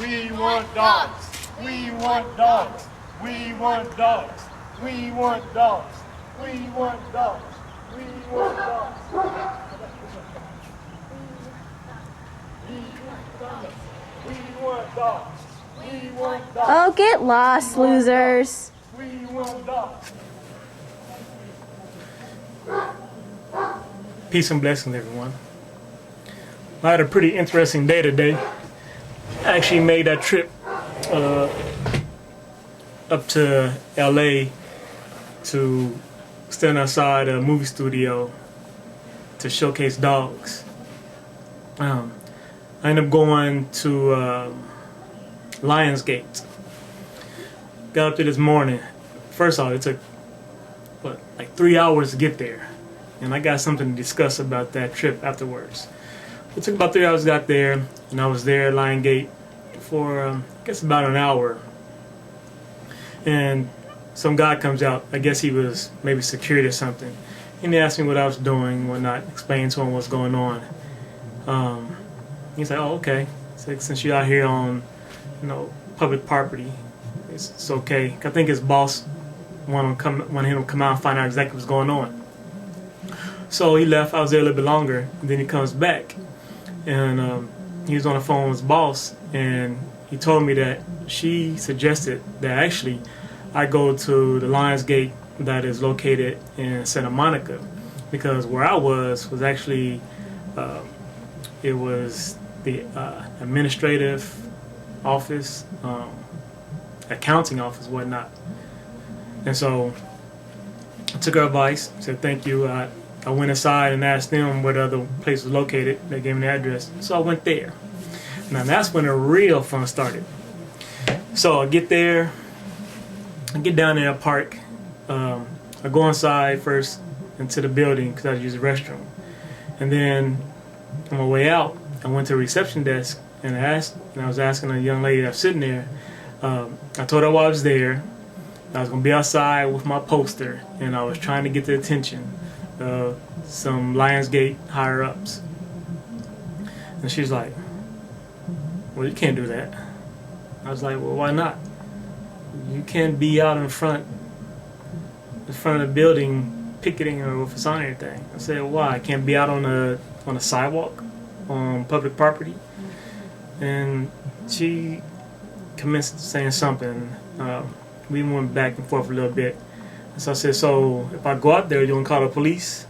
We want dogs. We want dogs. We want dogs. We want dogs. We want dogs. We want dogs. We want dogs. We want dogs. Oh, get lost, losers. We want dogs. Peace and blessings, everyone. I had a pretty interesting day today. I actually made that trip up to LA to stand outside a movie studio to showcase dogs. I ended up going to Lionsgate. Got up there this morning. First off, it took like 3 hours to get there, and I got something to discuss about that trip afterwards. It took about 3 hours to get there, and I was there at Lionsgate for I guess about an hour. And some guy comes out. I guess he was maybe security or something, and he asked me what I was doing and whatnot. Explained to him what's going on. He's like, "Oh, okay. So since you're out here on, public property, it's okay." I think his boss wanted him to come out and find out exactly what's going on. So he left. I was there a little bit longer, and then he comes back, and he was on the phone with his boss, and he told me that she suggested that actually I go to the Lionsgate that is located in Santa Monica, because where I was actually it was the administrative office, accounting office, whatnot. And so I took her advice, said thank you. I went inside and asked them where the other place was located. They gave me the address, so I went there. Now that's when the real fun started. So I get there, I get down there, I park. I go inside first into the building because I had to use the restroom. And then on my way out, I went to the reception desk and I was asking a young lady that was sitting there. I told her while I was there, I was going to be outside with my poster, and I was trying to get the attention of some Lionsgate higher-ups. And she's like, "Well, you can't do that." I was like, "Well, why not? You can't be out in front of the building picketing or with a sign or anything." I said, "Why? I can't be out on a sidewalk on public property?" And she commenced saying something. We went back and forth a little bit. And so I said, "So if I go out there, you want to call the police?"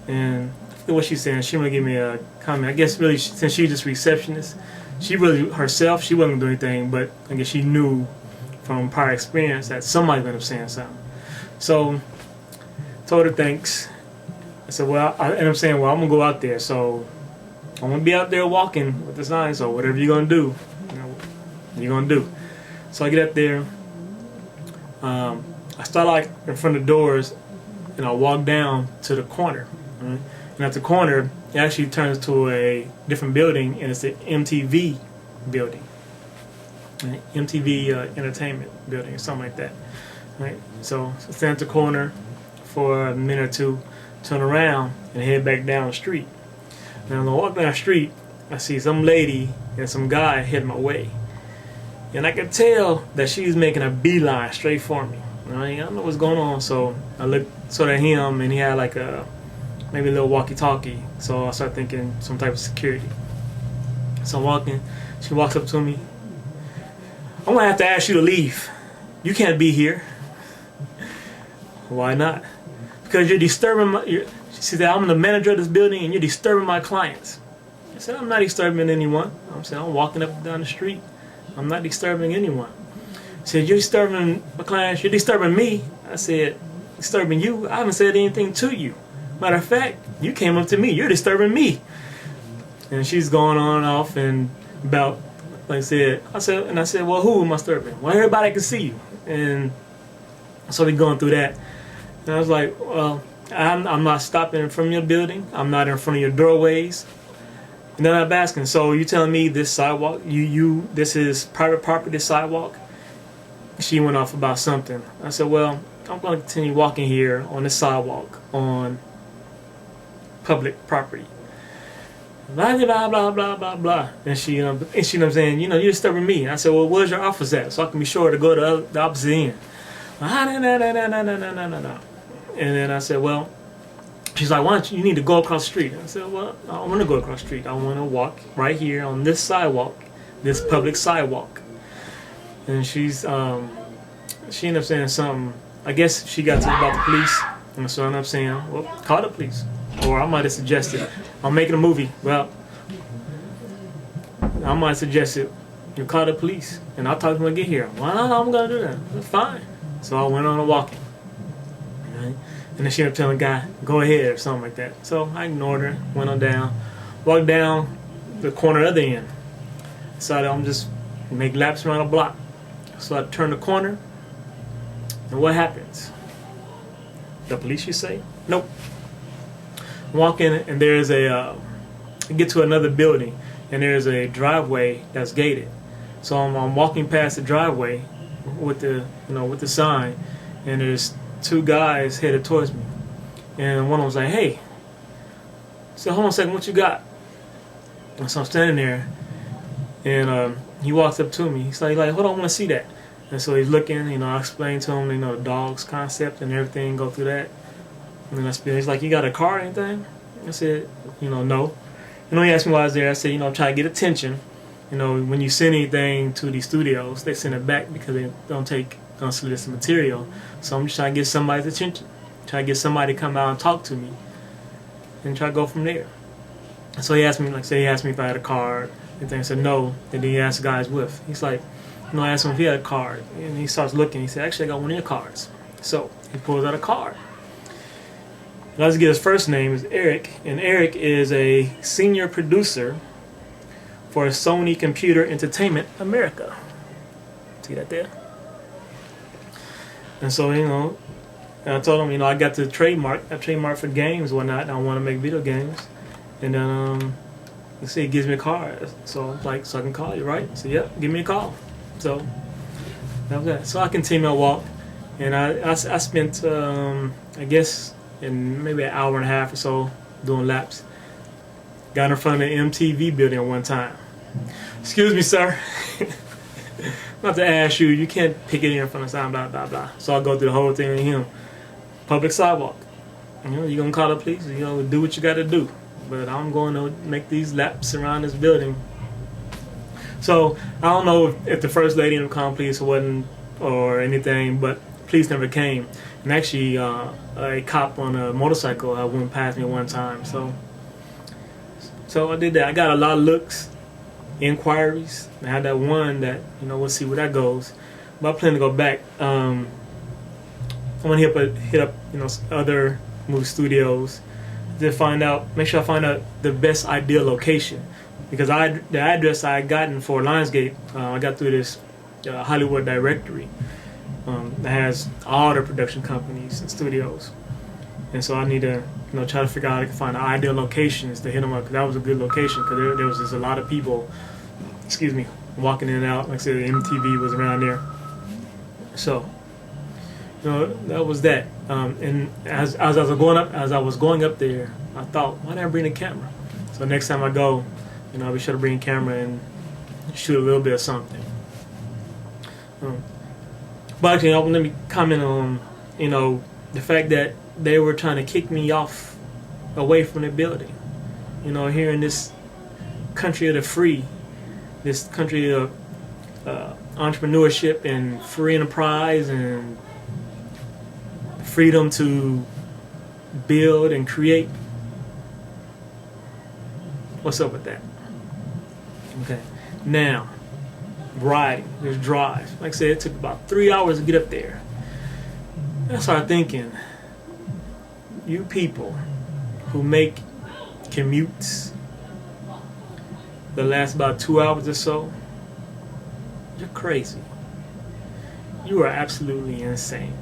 And I forget what she's saying. She didn't give me a comment. I guess really, since she's just receptionist, she really herself, she wasn't going to do anything, but I guess she knew from prior experience that somebody's going to saying something. So told her thanks. I said, "Well," I ended up saying, "Well, I'm going to go out there. So I'm going to be out there walking with the sign. So whatever you're going to do, you're going to do." So I get up there. I start like in front of the doors, and I walk down to the corner. Right? And at the corner, it actually turns to a different building, and it's the MTV building, right? MTV Entertainment building, or something like that. Right? So I stand at the corner for a minute or two, turn around, and head back down the street. Now, when I walk down the street, I see some lady and some guy heading my way. And I could tell that she's making a beeline straight for me. I don't know what's going on, so I looked sort of at him, and he had like maybe a little walkie-talkie. So I started thinking some type of security. So I'm walking. She walks up to me. "I'm gonna have to ask you to leave. You can't be here." "Why not?" "Because you're disturbing she said, "I'm the manager of this building, and you're disturbing my clients." I said, "I'm not disturbing anyone. I'm walking up and down the street. I'm not disturbing anyone." She said, "You're disturbing my clients. You're disturbing me." I said, "Disturbing you? I haven't said anything to you. Matter of fact, you came up to me. You're disturbing me." And she's going on and off and about, like I said, "Well, who am I disturbing?" "Well, everybody can see you." And so we going through that. And I was like, "Well, I'm not stopping from your building. I'm not in front of your doorways." And then I'm asking, "So you telling me this sidewalk, this is private property, this sidewalk?" She went off about something. I said, "Well, I'm going to continue walking here on this sidewalk on public property." blah blah blah blah blah blah. And she, you know what I'm saying, you're disturbing me. And I said, well, where's your office at, so I can be sure to go to the opposite end. No. And then I said, well, she's like, why don't you need to go across the street? I said, well, I don't want to go across the street. I want to walk right here on this sidewalk, this public sidewalk. And she ended up saying something. I guess she got to about the police. And so I ended up saying, well, call the police. Or I might have suggested, I'm making a movie. Well, I might have suggested, you call the police. And I'll talk to them when I get here. Well, I'm going to do that. That's fine. So I went on a walking. Right? And then she ended up telling the guy, go ahead, or something like that. So I ignored her, went on down, walked down the corner other end. Decided I'm just make laps around the block. So I turned the corner, and what happens? The police, you say? Nope. Walk in, and there's get to another building, and there's a driveway that's gated. So I'm walking past the driveway with the sign, and there's two guys headed towards me, and one of them was like, "Hey," I said, "Hold on a second, what you got?" And so I'm standing there, and he walks up to me. He's like, "Hold on, I want to see that." And so he's looking, I explained to him, the D.O.G.S concept and everything, go through that. And then he's like, "You got a car or anything?" I said, "No." He asked me why I was there. I said, I'm trying to get attention. When you send anything to these studios, they send it back because they don't take unsolicited material. So I'm just trying to get somebody's attention. Try to get somebody to come out and talk to me. And try to go from there. So he asked me, he asked me if I had a card. And I said no. And then he asked the guy I was with. He's like, I asked him if he had a card. And he starts looking. He said, actually, I got one of your cards. So he pulls out a card. Let's get his first name is Eric. And Eric is a senior producer for Sony Computer Entertainment America. See that there? And so, and I told him, I got the trademark. I trademarked for games and whatnot. And I want to make video games. And then, he gives me a card. So I'm like, so I can call you, right? So, yep, give me a call. So that was that. So I continued my walk. And I spent, I guess, in maybe an hour and a half or so doing laps. Got in front of the MTV building one time. Excuse me, sir. Not to ask you, you can't pick it in front of sound, blah, blah, blah. So I go through the whole thing with him. Public sidewalk. You're going to call the police, do what you got to do. But I'm going to make these laps around this building. So I don't know if the first lady in the police wasn't or anything, but police never came. And actually, a cop on a motorcycle went past me one time. So I did that. I got a lot of looks, inquiries. I had that one that, we'll see where that goes. But I plan to go back. I want to hit up, other movie studios to make sure I find out the best ideal location. Because the address I had gotten for Lionsgate, I got through this Hollywood directory that has all the production companies and studios. And so I need to, try to figure out how I can find the ideal locations to hit them up. Because that was a good location. Because there was just a lot of people, walking in and out. Like I said, MTV was around there. So, that was that. And as I was going up there, I thought, why didn't I bring the camera? So next time I go, I'll be sure to bring a camera and shoot a little bit of something. But actually, let me comment on, the fact that they were trying to kick me off away from the building. Here in this country of the free, this country of entrepreneurship and free enterprise and freedom to build and create. What's up with that? Okay. Now, riding, there's drive. Like I said, it took about 3 hours to get up there. I started thinking, you people who make commutes that last about 2 hours or so, you're crazy. You are absolutely insane.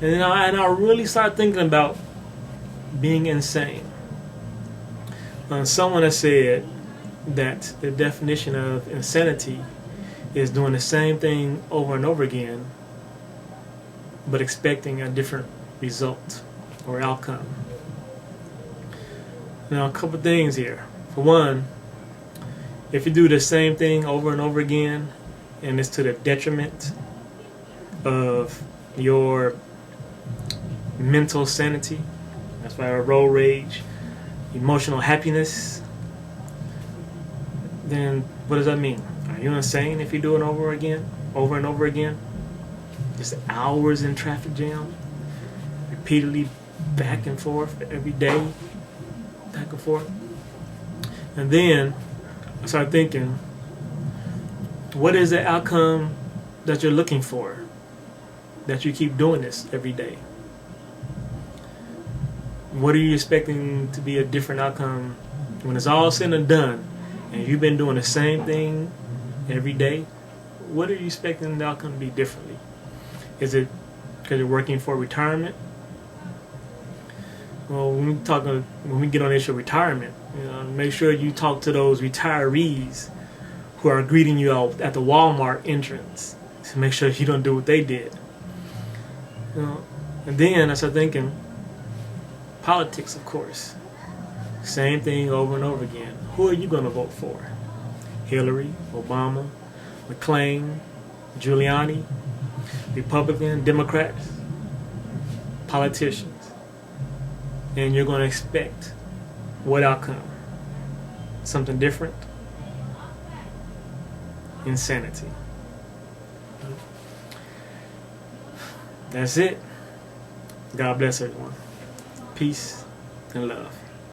And I really started thinking about being insane. Someone has said that the definition of insanity is doing the same thing over and over again, but expecting a different result or outcome. Now, a couple things here. For one, if you do the same thing over and over again, and it's to the detriment of your mental sanity, that's why road rage, emotional happiness, then what does that mean? Are you insane if you do it over and over again? Just hours in traffic jam, repeatedly back and forth every day, back and forth. And then I started thinking, what is the outcome that you're looking for, that you keep doing this every day? What are you expecting to be a different outcome when it's all said and done and you've been doing the same thing every day? What are you expecting the outcome to be differently? Is it because you're working for retirement? Well, when we get on the issue of retirement, make sure you talk to those retirees who are greeting you out at the Walmart entrance to make sure you don't do what they did. And then I started thinking, politics, of course. Same thing over and over again. Who are you going to vote for? Hillary, Obama, McClain, Giuliani, Republican, Democrats, politicians. And you're going to expect what outcome? Something different? Insanity. That's it. God bless everyone. Peace and love.